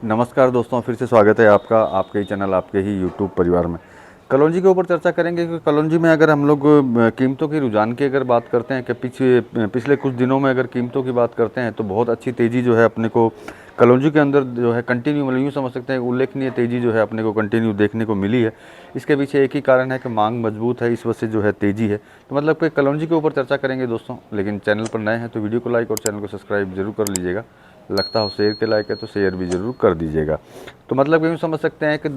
नमस्कार दोस्तों, फिर से स्वागत है आपका आपके ही चैनल आपके ही यूट्यूब परिवार में। कलौंजी के ऊपर चर्चा करेंगे कि कलौंजी में अगर हम लोग कीमतों की रुझान की अगर बात करते हैं कि पिछले कुछ दिनों में अगर कीमतों की बात करते हैं तो बहुत अच्छी तेज़ी जो है अपने को कलौंजी के अंदर जो है कंटिन्यू, मतलब यूँ समझ सकते हैं उल्लेखनीय तेज़ी जो है अपने को कंटिन्यू देखने को मिली है। इसके पीछे एक ही कारण है कि मांग मजबूत है, इस वजह से जो है तेज़ी है। तो मतलब कि कलौंजी के ऊपर चर्चा करेंगे दोस्तों, लेकिन चैनल पर नए हैं तो वीडियो को लाइक और चैनल को सब्सक्राइब जरूर कर लीजिएगा। लगता हो शेयर के लायक है तो शेयर भी ज़रूर कर दीजिएगा। तो मतलब यूँ समझ सकते हैं कि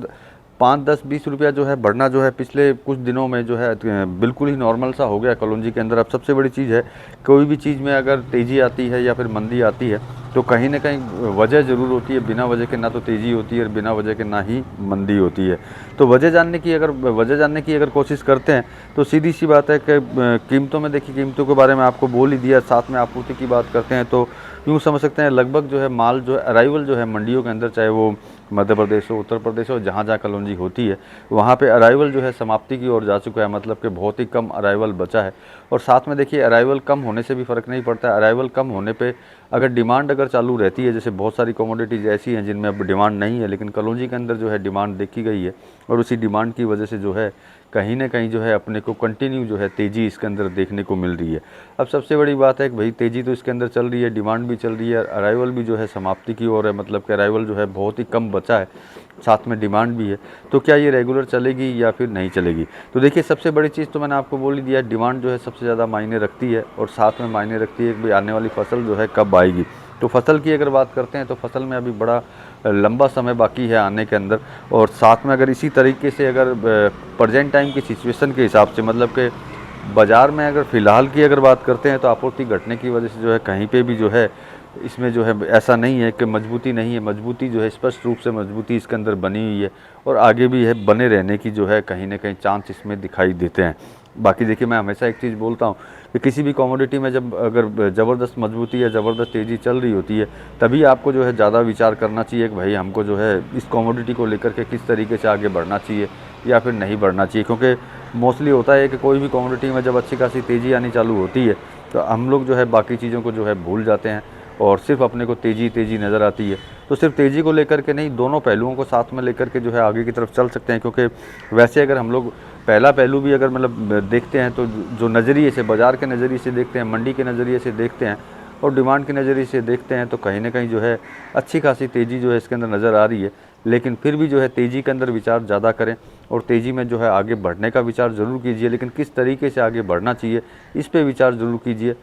5, 10, 20 रुपया जो है बढ़ना जो है पिछले कुछ दिनों में जो है बिल्कुल ही नॉर्मल सा हो गया कलौंजी के अंदर। अब सबसे बड़ी चीज़ है, कोई भी चीज़ में अगर तेज़ी आती है या फिर मंदी आती है तो कहीं न कहीं वजह ज़रूर होती है। बिना वजह के ना तो तेज़ी होती है और बिना वजह के ना ही मंदी होती है। तो वजह जानने की अगर कोशिश करते हैं तो सीधी सी बात है कि कीमतों में देखिए, कीमतों के बारे में आपको बोल ही दिया, साथ में आपूर्ति की बात करते हैं तो यूँ समझ सकते हैं लगभग जो है माल जो है अराइवल जो है मंडियों के अंदर, चाहे वो मध्य प्रदेश हो, उत्तर प्रदेश हो, जहाँ जहाँ कलौंजी होती है वहाँ पे अराइवल जो है समाप्ति की ओर जा चुका है। मतलब कि बहुत ही कम अराइवल बचा है। और साथ में देखिए अराइवल कम होने से भी फ़र्क नहीं पड़ता है। अराइवल कम होने पे अगर डिमांड अगर चालू रहती है, जैसे बहुत सारी कमोडिटीज़ ऐसी हैं जिनमें अब डिमांड नहीं है, लेकिन कलौंजी के अंदर जो है डिमांड देखी गई है और उसी डिमांड की वजह से जो है कहीं न कहीं जो है अपने को कंटिन्यू जो है तेज़ी इसके अंदर देखने को मिल रही है। अब सबसे बड़ी बात है कि भाई तेज़ी तो इसके अंदर चल रही है, डिमांड भी चल रही है, अराइवल भी जो है समाप्ति की ओर है। मतलब कि अराइवल जो है बहुत ही कम बचा है, साथ में डिमांड भी है। तो क्या ये रेगुलर चलेगी या फिर नहीं चलेगी? तो देखिए सबसे बड़ी चीज़ तो मैंने आपको बोल ही दिया, डिमांड जो है सबसे ज़्यादा मायने रखती है और साथ में मायने रखती है कि भाई आने वाली फसल जो है कब आएगी। तो फसल की अगर बात करते हैं तो फसल में अभी बड़ा लंबा समय बाकी है आने के अंदर। और साथ में अगर इसी तरीके से अगर प्रेजेंट टाइम की सिचुएशन के हिसाब से, मतलब कि बाज़ार में अगर फ़िलहाल की अगर बात करते हैं तो आपूर्ति घटने की वजह से जो है कहीं पे भी जो है इसमें जो है ऐसा नहीं है कि मजबूती नहीं है। मजबूती जो है स्पष्ट रूप से मजबूती इसके अंदर बनी हुई है और आगे भी है बने रहने की जो है कहीं न कहीं चांस इसमें दिखाई देते हैं। बाकी देखिए मैं हमेशा एक चीज़ बोलता हूँ कि किसी भी कमोडिटी में जब अगर ज़बरदस्त मजबूती या ज़बरदस्त तेज़ी चल रही होती है तभी आपको जो है ज़्यादा विचार करना चाहिए कि भाई हमको जो है इस कमोडिटी को लेकर के किस तरीके से आगे बढ़ना चाहिए या फिर नहीं बढ़ना चाहिए। क्योंकि मोस्टली होता है कि कोई भी कमोडिटी में जब अच्छी खासी तेज़ी आनी चालू होती है तो हम लोग जो है बाकी चीज़ों को जो है भूल जाते हैं और सिर्फ अपने को तेज़ी नज़र आती है। तो सिर्फ तेज़ी को लेकर के नहीं, दोनों पहलुओं को साथ में लेकर के जो है आगे की तरफ चल सकते हैं। क्योंकि वैसे अगर हम लोग पहला पहलू भी अगर मतलब देखते हैं तो जो नज़रिए से, बाज़ार के नज़रिए से देखते हैं, मंडी के नज़रिए से देखते हैं और डिमांड के नज़रिए से देखते हैं तो कहीं न कहीं जो है अच्छी खासी तेज़ी जो है इसके अंदर नज़र आ रही है। लेकिन फिर भी जो है तेज़ी के अंदर विचार ज़्यादा करें और तेज़ी में जो है आगे बढ़ने का विचार ज़रूर कीजिए, लेकिन किस तरीके से आगे बढ़ना चाहिए इस पे विचार ज़रूर कीजिए।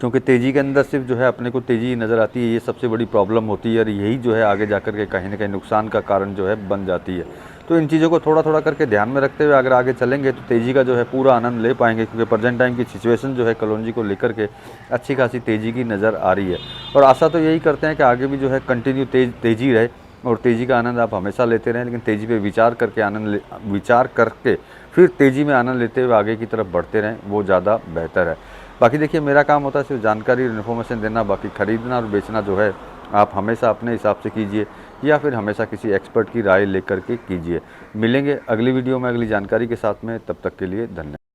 क्योंकि तेज़ी के अंदर सिर्फ जो है अपने को तेज़ी नज़र आती है, ये सबसे बड़ी प्रॉब्लम होती है और यही जो है आगे जाकर के कहीं न कहीं नुकसान का कारण जो है बन जाती है। तो इन चीज़ों को थोड़ा-थोड़ा करके ध्यान में रखते हुए अगर आगे चलेंगे तो तेज़ी का जो है पूरा आनंद ले पाएँगे। क्योंकि प्रेजेंट टाइम की सिचुएशन जो है कलौंजी को लेकर के अच्छी खासी तेज़ी की नज़र आ रही है और आशा तो यही करते हैं कि आगे भी जो है कंटिन्यू तेज़ी रहे और तेज़ी का आनंद आप हमेशा लेते रहें। लेकिन तेज़ी पे विचार करके फिर तेज़ी में आनंद लेते हुए आगे की तरफ बढ़ते रहें, वो ज़्यादा बेहतर है। बाकी देखिए मेरा काम होता है सिर्फ जानकारी और इन्फॉर्मेशन देना, बाकी ख़रीदना और बेचना जो है आप हमेशा अपने हिसाब से कीजिए या फिर हमेशा किसी एक्सपर्ट की राय लेकर के कीजिए। मिलेंगे अगली वीडियो में अगली जानकारी के साथ में, तब तक के लिए धन्यवाद।